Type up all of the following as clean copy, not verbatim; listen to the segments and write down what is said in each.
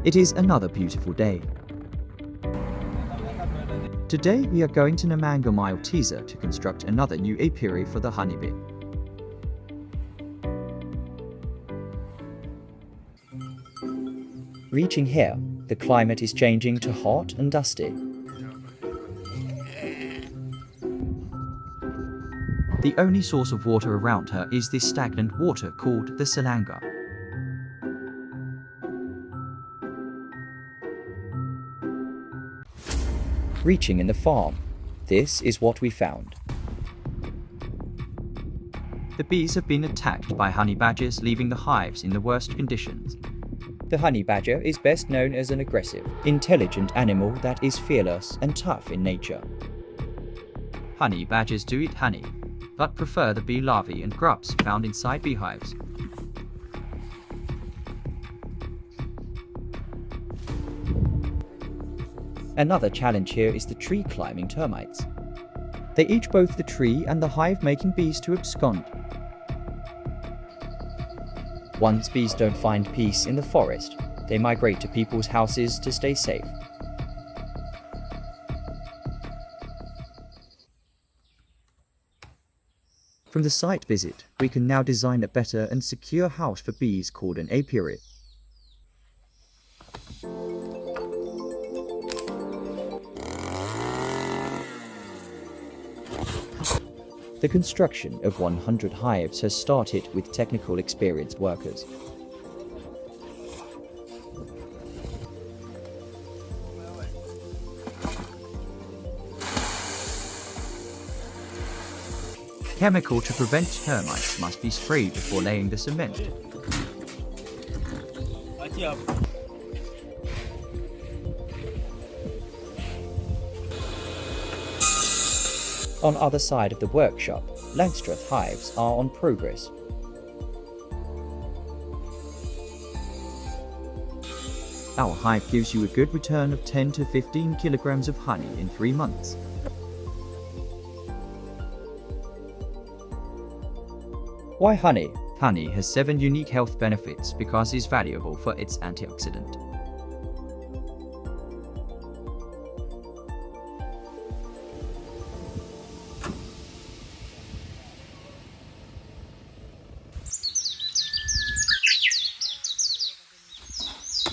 It is another beautiful day. Today we are going to Namanga Maili tisa to construct another new apiary for the honeybee. Reaching here, the climate is changing to hot and dusty. The only source of water around her is this stagnant water called the salanga. Reaching in the farm, this is what we found. The bees have been attacked by honey badgers, leaving the hives in the worst conditions. The honey badger is best known as an aggressive, intelligent animal that is fearless and tough in nature. Honey badgers do eat honey, but prefer the bee larvae and grubs found inside beehives. Another challenge here is the tree-climbing termites. They eat both the tree and the hive-making bees to abscond. Once bees don't find peace in the forest, they migrate to people's houses to stay safe. From the site visit, we can now design a better and secure house for bees called an apiary. The construction of 100 hives has started with technical experienced workers. Chemical to prevent termites must be sprayed before laying the cement. On other side of the workshop, Langstrath hives are on progress. Our hive gives you a good return of 10 to 15 kilograms of honey in 3 months. Why honey? Honey has 7 unique health benefits because it's valuable for its antioxidant.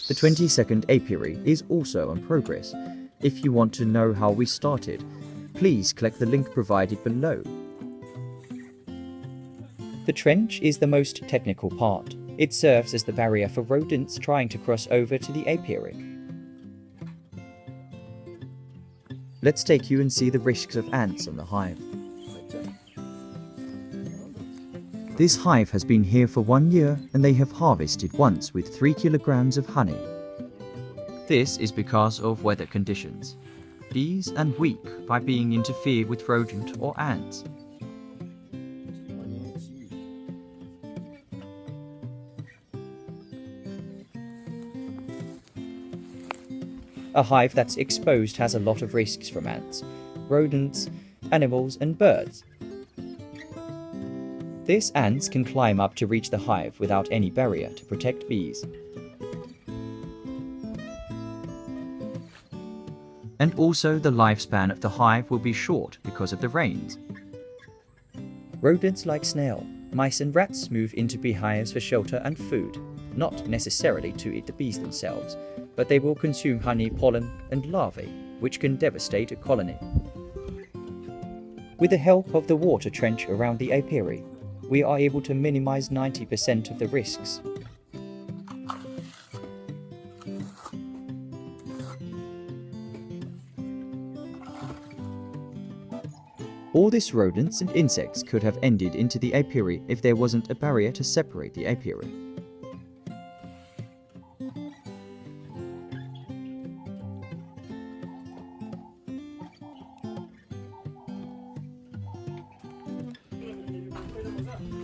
The 22nd apiary is also in progress. If you want to know how we started, please click the link provided below. The trench is the most technical part. It serves as the barrier for rodents trying to cross over to the apiary. Let's take you and see the risks of ants on the hive. This hive has been here for 1 year and they have harvested once with 3 kilograms of honey. This is because of weather conditions. Bees are weak by being interfered with rodent or ants. A hive that's exposed has a lot of risks from ants, rodents, animals and birds. These ants can climb up to reach the hive without any barrier to protect bees. And also the lifespan of the hive will be short because of the rains. Rodents like snail, mice and rats move into beehives for shelter and food, not necessarily to eat the bees themselves, but they will consume honey, pollen and larvae, which can devastate a colony. With the help of the water trench around the apiary, we are able to minimize 90% of the risks. All these rodents and insects could have ended into the apiary if there wasn't a barrier to separate the apiary.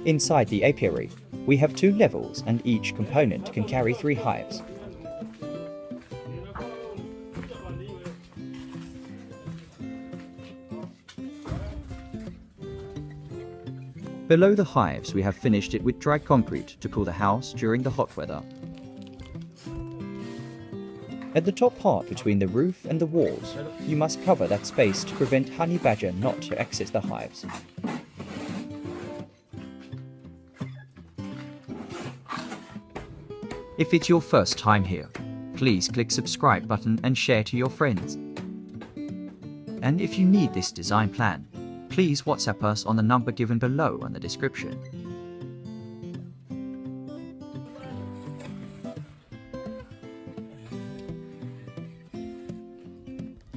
Inside the apiary, we have 2 levels and each component can carry 3 hives. Below the hives, we have finished it with dry concrete to cool the house during the hot weather. At the top part between the roof and the walls, you must cover that space to prevent honey badger not to access the hives. If it's your first time here, please click subscribe button and share to your friends. And if you need this design plan, please WhatsApp us on the number given below on the description.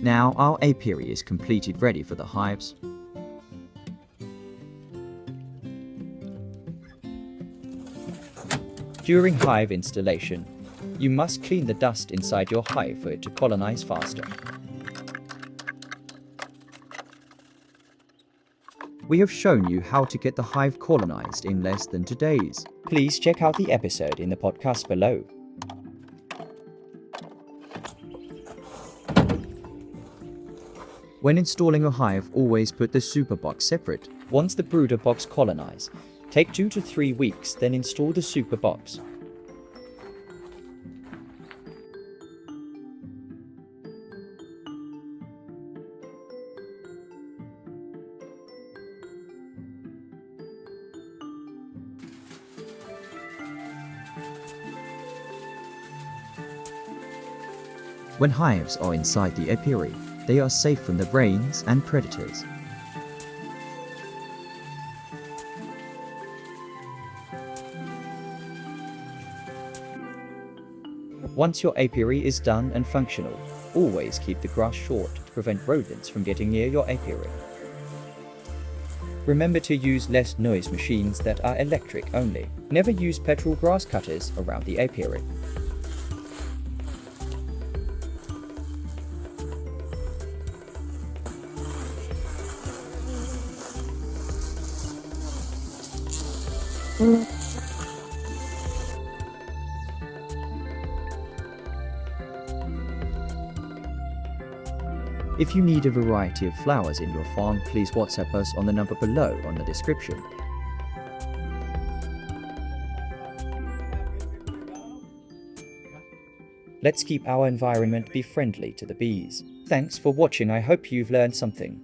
Now our apiary is completed, ready for the hives. During hive installation, you must clean the dust inside your hive for it to colonize faster. We have shown you how to get the hive colonized in less than 2 days. Please check out the episode in the podcast below. When installing a hive, always put the super box separate. Once the brooder box colonize, take 2 to 3 weeks, then install the super box. When hives are inside the apiary, they are safe from the rains and predators. Once your apiary is done and functional, always keep the grass short to prevent rodents from getting near your apiary. Remember to use less noise machines that are electric only. Never use petrol grass cutters around the apiary. If you need a variety of flowers in your farm, please WhatsApp us on the number below on the description. Let's keep our environment be friendly to the bees. Thanks for watching. I hope you've learned something.